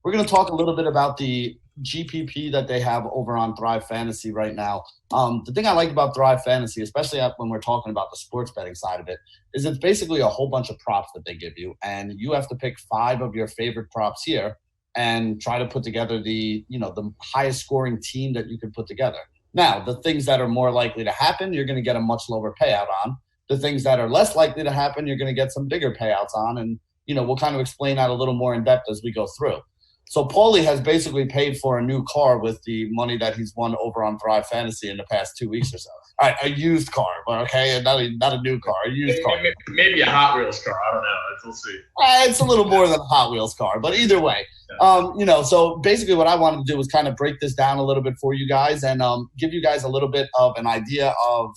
we're going to talk a little bit about the GPP that they have over on Thrive Fantasy right now. The thing I like about Thrive Fantasy, especially when we're talking about the sports betting side of it, is it's basically a whole bunch of props that they give you, and you have to pick 5 of your favorite props here and try to put together the highest scoring team that you can put together. Now, the things that are more likely to happen, you're going to get a much lower payout on. The things that are less likely to happen, you're going to get some bigger payouts on, and we'll kind of explain that a little more in depth as we go through. So Paulie has basically paid for a new car with the money that he's won over on Thrive Fantasy in the past 2 weeks or so. All right, a used car, okay, and not a new car, a used car. Maybe a Hot Wheels car. I don't know. We'll see. It's a little more than a Hot Wheels car, but either way, so basically what I wanted to do was kind of break this down a little bit for you guys and give you guys a little bit of an idea of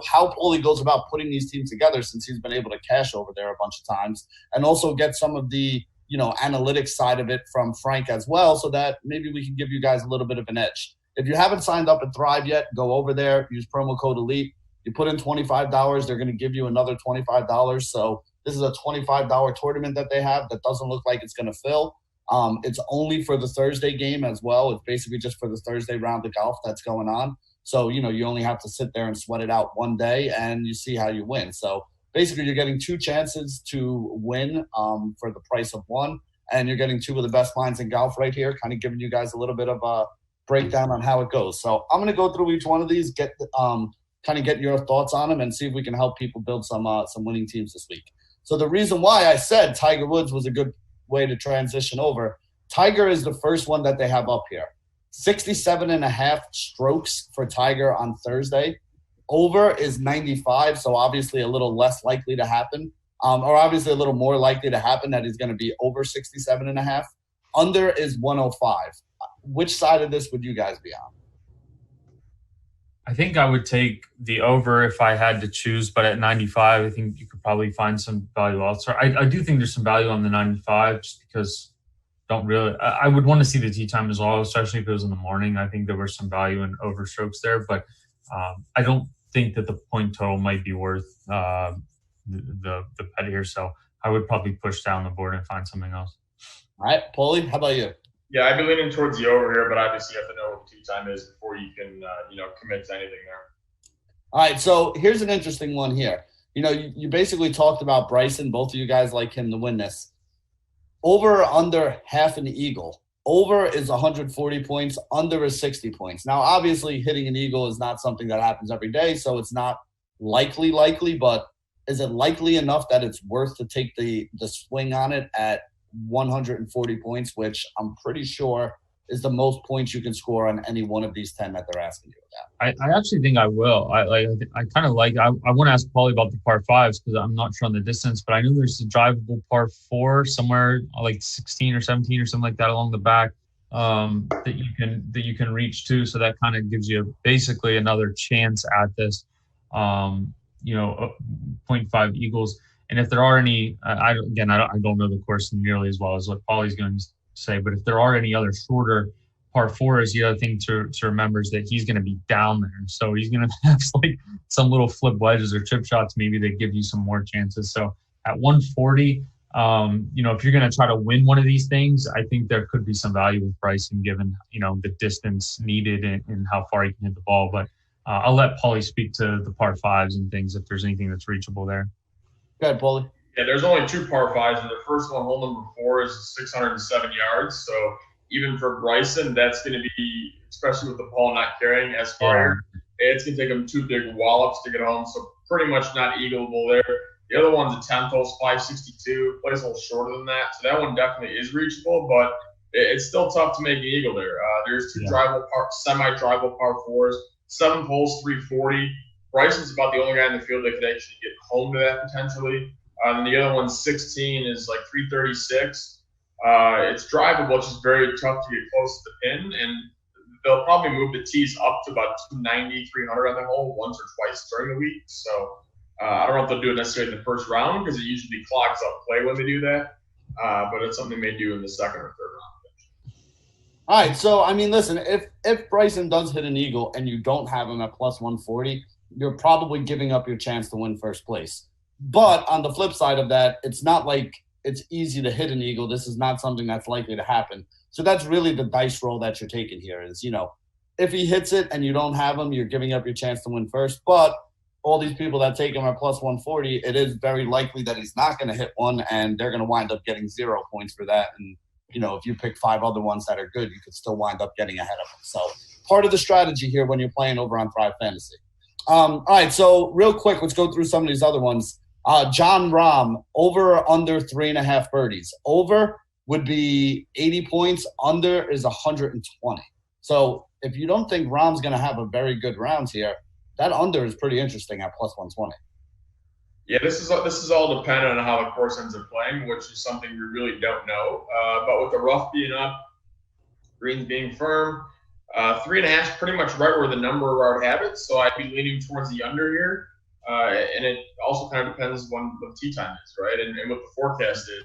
how Paulie goes about putting these teams together, since he's been able to cash over there a bunch of times, and also get some of the analytics side of it from Frank as well, so that maybe we can give you guys a little bit of an edge. If you haven't signed up at Thrive yet, go over there, use promo code ELITE. You put in $25, they're going to give you another $25. So this is a $25 tournament that they have that doesn't look like it's going to fill. It's only for the Thursday game as well. It's basically just for the Thursday round of golf that's going on. So, you only have to sit there and sweat it out one day, and you see how you win. So basically, you're getting 2 chances to win for the price of 1, and you're getting 2 of the best minds in golf right here, kind of giving you guys a little bit of a breakdown on how it goes. So I'm going to go through each one of these, get your thoughts on them, and see if we can help people build some winning teams this week. So the reason why I said Tiger Woods was a good way to transition over, Tiger is the first one that they have up here. 67.5 strokes for Tiger on Thursday. Over is 95, so obviously a little less likely to happen, or obviously a little more likely to happen that he's going to be over 67.5. Under is 105. Which side of this would you guys be on? I think I would take the over if I had to choose, but at 95, I think you could probably find some value elsewhere. I do think there's some value on the 95 just because I would want to see the tee time as well, especially if it was in the morning. I think there was some value in overstrokes there, but I don't think that the point total might be worth the bet here. So I would probably push down the board and find something else. All right, Paulie, how about you? Yeah, I'd be leaning towards the over here, but obviously you have to know what the tee time is before you can, commit to anything there. All right, so here's an interesting one here. You basically talked about Bryson. Both of you guys like him to win this. Over or under half an eagle. Over is 140 points. Under is 60 points. Now, obviously, hitting an eagle is not something that happens every day, so it's not likely, but is it likely enough that it's worth to take the swing on it at 140 points, which I'm pretty sure is the most points you can score on any one of these 10 that they're asking you about? I actually think I will. I kind of like. I want to ask Paulie about the par 5s because I'm not sure on the distance, but I know there's a drivable par 4 somewhere like 16 or 17 or something like that along the back that you can reach to. So that kind of gives you basically another chance at this. 0.5 eagles. And if there are any, I don't know the course nearly as well as what Paulie's going to say, but if there are any other shorter par 4s, the other thing to remember is that he's going to be down there. So he's going to have like some little flip wedges or chip shots maybe that give you some more chances. So at 140, if you're going to try to win one of these things, I think there could be some value with Bryson given, the distance needed and how far he can hit the ball. But I'll let Paulie speak to the par 5s and things if there's anything that's reachable there. Go ahead, Paulie. Yeah, there's only 2 par 5s, and the first one, hole number 4, is 607 yards. So even for Bryson, that's going to be, especially with the ball not carrying as far, it's going to take him 2 big wallops to get home. So pretty much not eagleable there. The other one's a 10th hole, 562, plays a little shorter than that. So that one definitely is reachable, but it's still tough to make an eagle there. There's 2 semi-drivable par 4s, 7th hole's 340. Bryson's about the only guy in the field that could actually get home to that potentially. And the other one, 16, is like 336. It's drivable, which is very tough to get close to the pin. And they'll probably move the tees up to about 290, 300 on the hole once or twice during the week. So I don't know if they'll do it necessarily in the first round because it usually clogs up play when they do that. But it's something they may do in the second or third round. All right, so, listen, if Bryson does hit an eagle and you don't have him at plus 140, you're probably giving up your chance to win first place. But on the flip side of that, it's not like it's easy to hit an eagle. This is not something that's likely to happen. So that's really the dice roll that you're taking here is, if he hits it and you don't have him, you're giving up your chance to win first. But all these people that take him at plus 140, it is very likely that he's not going to hit one, and they're going to wind up getting 0 points for that. And, if you pick 5 other ones that are good, you could still wind up getting ahead of them. So part of the strategy here when you're playing over on Thrive Fantasy. All right, so real quick, let's go through some of these other ones. John Rahm, over or under 3.5 birdies. Over would be 80 points. Under is 120. So if you don't think Rahm's going to have a very good round here, that under is pretty interesting at plus 120. Yeah, this is all dependent on how the course ends up playing, which is something we really don't know. But with the rough being up, greens being firm, 3.5 is pretty much right where the number would have it. So I'd be leaning towards the under here. And it also kind of depends on what tee time is, right? And what the forecast is,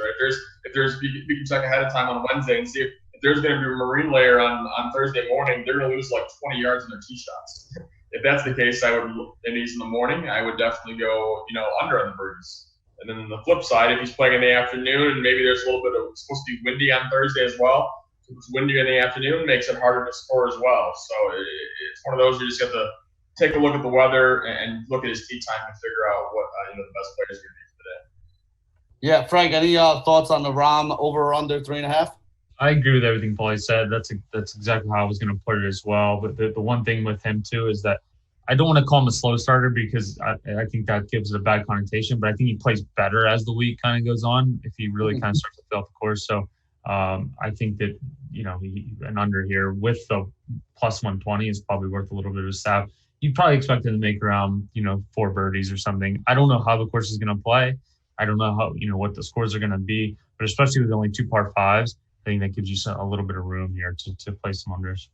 right? If you can check ahead of time on Wednesday and see if there's going to be a marine layer on Thursday morning, they're going to lose like 20 yards in their tee shots. If that's the case, and he's in the morning, I would definitely go, under on the birdies. And then on the flip side, if he's playing in the afternoon, and maybe there's a little bit of, it's supposed to be windy on Thursday as well. If it's windy in the afternoon, makes it harder to score as well. So it's one of those you just have to take a look at the weather and look at his tee time and figure out what the best players are going to be today. Yeah, Frank, any thoughts on the Rahm over or under 3.5? I agree with everything Paulie said. That's exactly how I was going to put it as well. But the one thing with him too is that I don't want to call him a slow starter because I think that gives it a bad connotation. But I think he plays better as the week kind of goes on if he really kind of starts to fill out the course. So I think that an under here with the plus 120 is probably worth a little bit of a stab. You'd probably expect him to make around 4 birdies or something. I don't know how the course is going to play. I don't know how what the scores are going to be. But especially with only 2 par 5s. I think that gives you a little bit of room here to play some unders.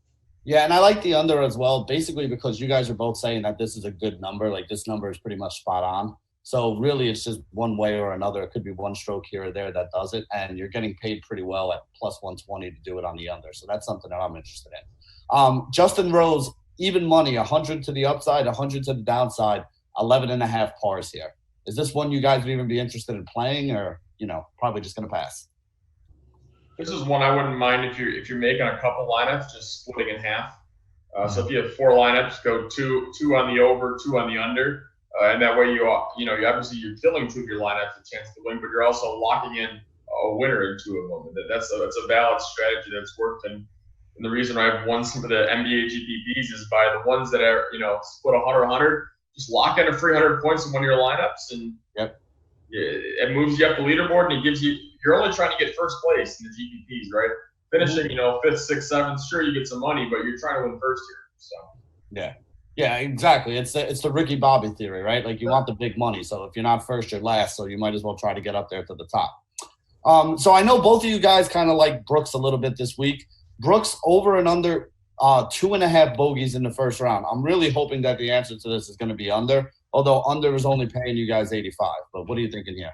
Yeah, and I like the under as well, basically because you guys are both saying that this is a good number. Like, this number is pretty much spot on. So really it's just one way or another. It could be one stroke here or there that does it, and you're getting paid pretty well at plus 120 to do it on the under. So that's something that I'm interested in. Justin Rose, even money, 100 to the upside, 100 to the downside, 11.5 pars here. Is this one you guys would even be interested in playing, or, probably just going to pass? This is one I wouldn't mind if you're making a couple lineups, just splitting in half. So if you have 4 lineups, go two on the over, 2 on the under, and that way you obviously you're killing 2 of your lineups a chance to win, but you're also locking in a winner in 2 of them. That's a valid strategy that's worked. And the reason I've won some of the NBA GPPs is by the ones that are split 100, just lock in a 300 points in one of your lineups, and it moves you up the leaderboard, and it gives you. You're only trying to get first place in the GPPs, right? Finishing, 5th, 6th, 7th, sure you get some money, but you're trying to win first here. So yeah, exactly. It's the Ricky Bobby theory, right? Like, you want the big money, so if you're not first, you're last. So you might as well try to get up there to the top. So I know both of you guys kind of like Brooks a little bit this week. Brooks over and under 2.5 bogeys in the first round. I'm really hoping that the answer to this is going to be under. Although under is only paying you guys 85. But what are you thinking here?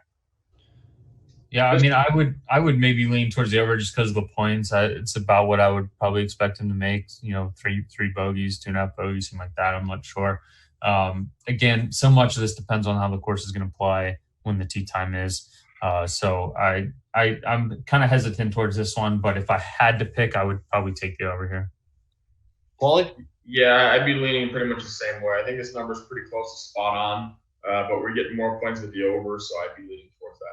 Yeah, I mean, I would maybe lean towards the over just because of the points. It's about what I would probably expect him to make. 3 bogeys, 2.5 bogeys, something like that. I'm not sure. Again, so much of this depends on how the course is going to play when the tee time is. So I'm kind of hesitant towards this one, but if I had to pick, I would probably take the over here. Paulie? Yeah, I'd be leaning pretty much the same way. I think this number is pretty close to spot on, but we're getting more points with the over, so I'd be leaning towards that.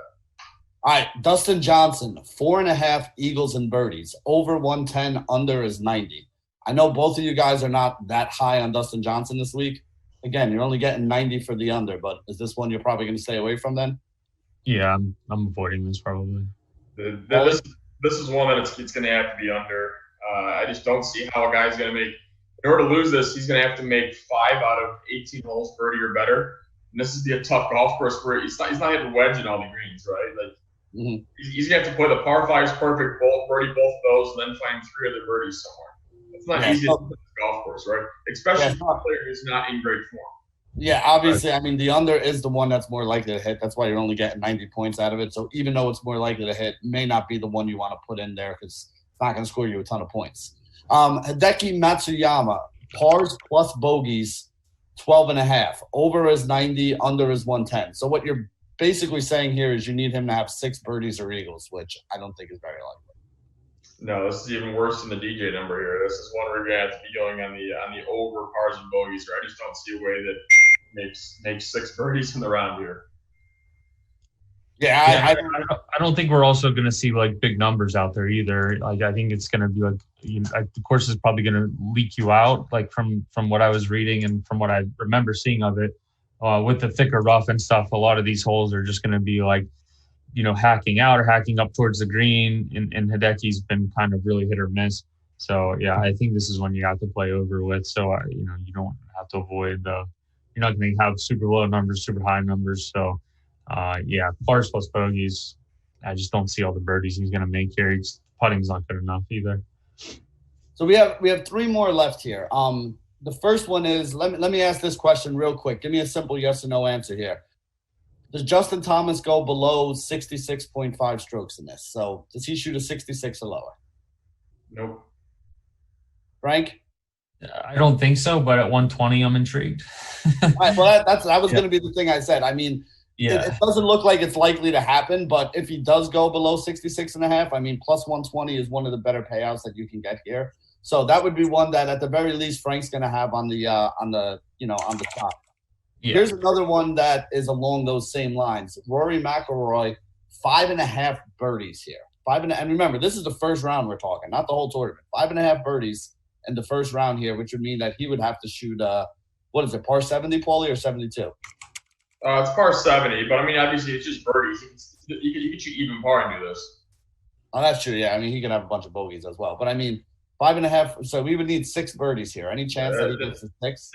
All right, Dustin Johnson, 4.5 eagles and birdies. Over 110, under is 90. I know both of you guys are not that high on Dustin Johnson this week. Again, you're only getting 90 for the under, but is this one you're probably going to stay away from then? Yeah, I'm avoiding this probably. This is one that it's going to have to be under. I just don't see how a guy's going to make – in order to lose this, he's going to have to make 5 out of 18 holes birdie or better. And this is a tough golf course where he's not hitting wedge in all the greens, right? Like, he's going to have to play the par 5s perfect, birdie both of those, and then find 3 other birdies somewhere. It's not easy to play the golf course, right? Especially for a player who's not in great form. Yeah, obviously, right. I mean, the under is the one that's more likely to hit. That's why you're only getting 90 points out of it. So even though it's more likely to hit, may not be the one you want to put in there because it's not going to score you a ton of points. Hideki Matsuyama, pars plus bogeys, 12.5. Over is 90, under is 110. So what you're basically saying here is you need him to have 6 birdies or eagles, which I don't think is very likely. No, this is even worse than the DJ number here. This is one where you're gonna have to be going on the over pars and bogeys here. I just don't see a way that makes 6 birdies in the round here. Yeah, I don't think we're also going to see like big numbers out there either. Like I think it's going to be like the course is probably going to leak you out. Like from what I was reading and from what I remember seeing of it, with the thicker rough and stuff, a lot of these holes are just going to be like, hacking out or hacking up towards the green. And Hideki's been kind of really hit or miss. So yeah, I think this is when you have to play over with. So you don't have to avoid you're not going to have super low numbers, super high numbers. So. Pars plus bogeys. I just don't see all the birdies he's going to make here. Putting's not good enough either. So we have 3 more left here. The first one is let me ask this question real quick. Give me a simple yes or no answer here. Does Justin Thomas go below 66.5 strokes in this? So does he shoot a 66 or lower? Nope. Frank? I don't think so, but at 120, I'm intrigued. All right, well, that was going to be the thing I said. I mean. Yeah. It doesn't look like it's likely to happen, but if he does go below 66.5, I mean, plus 120 is one of the better payouts that you can get here. So that would be one that, at the very least, Frank's going to have on the top. Yeah. Here's another one that is along those same lines. Rory Mcilroy, 5.5 birdies here. And remember, this is the first round we're talking, not the whole tournament. 5.5 birdies in the first round here, which would mean that he would have to shoot par 70, Paulie, or 72? It's par 70, but I mean, obviously, it's just birdies. You could shoot even par and do this. Oh, that's true. Yeah, I mean, he could have a bunch of bogeys as well. But I mean, 5.5. So we would need 6 birdies here. Any chance that he gets 6?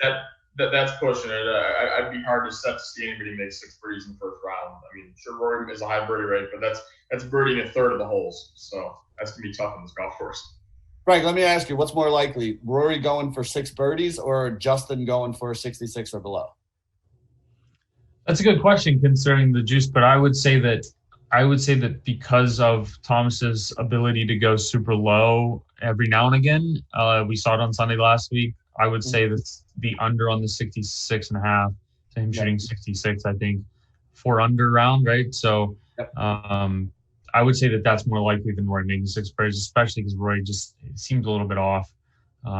That's pushing it. I'd be hard to see anybody make 6 birdies in the first round. I mean, sure, Rory is a high birdie rate, but that's birdie in a third of the holes. So that's gonna be tough on this golf course. Frank, let me ask you, what's more likely, Rory going for 6 birdies or Justin going for 66 or below? That's a good question concerning the juice, but I would say that because of Thomas's ability to go super low every now and again, we saw it on Sunday last week. I would say that the under on the 66.5, so him shooting 66, I think 4 under round, right? So I would say that that's more likely than Rory making 6 birdies, especially because Rory just seems a little bit off.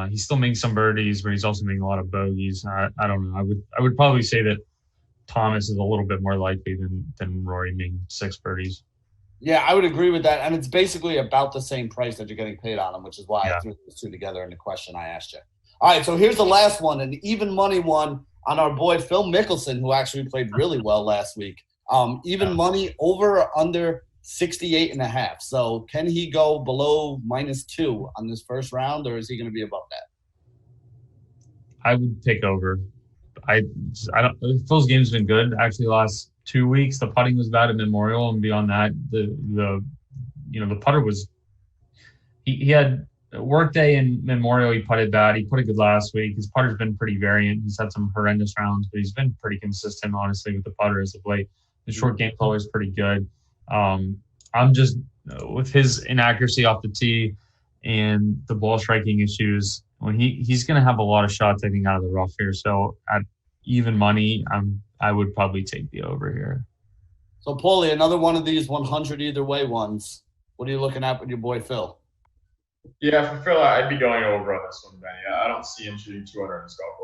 He's still making some birdies, but he's also making a lot of bogeys. I don't know. I would probably say that Thomas is a little bit more likely than Rory making 6 birdies. Yeah, I would agree with that. And it's basically about the same price that you're getting paid on him, which is why I threw those 2 together in the question I asked you. All right, so here's the last one, an even money one on our boy Phil Mickelson, who actually played really well last week. Even money over or under 68.5. So can he go below -2 on this first round, or is he going to be above that? I would take over. I don't. Phil's game's been good. Actually, the last 2 weeks, the putting was bad at Memorial, and beyond that, the putter was. He had a work day in Memorial. He putted bad. He putted good last week. His putter's been pretty variant. He's had some horrendous rounds, but he's been pretty consistent, honestly, with the putter as of late. The short game's always pretty good. I'm just with his inaccuracy off the tee and the ball striking issues. When he's going to have a lot of shots, I think, out of the rough here. So at even money, I would probably take the over here. So, Paulie, another one of these 100 either way ones. What are you looking at with your boy Phil? Yeah, for Phil, I'd be going over on this one, Benny. I don't see him shooting 200 in this golf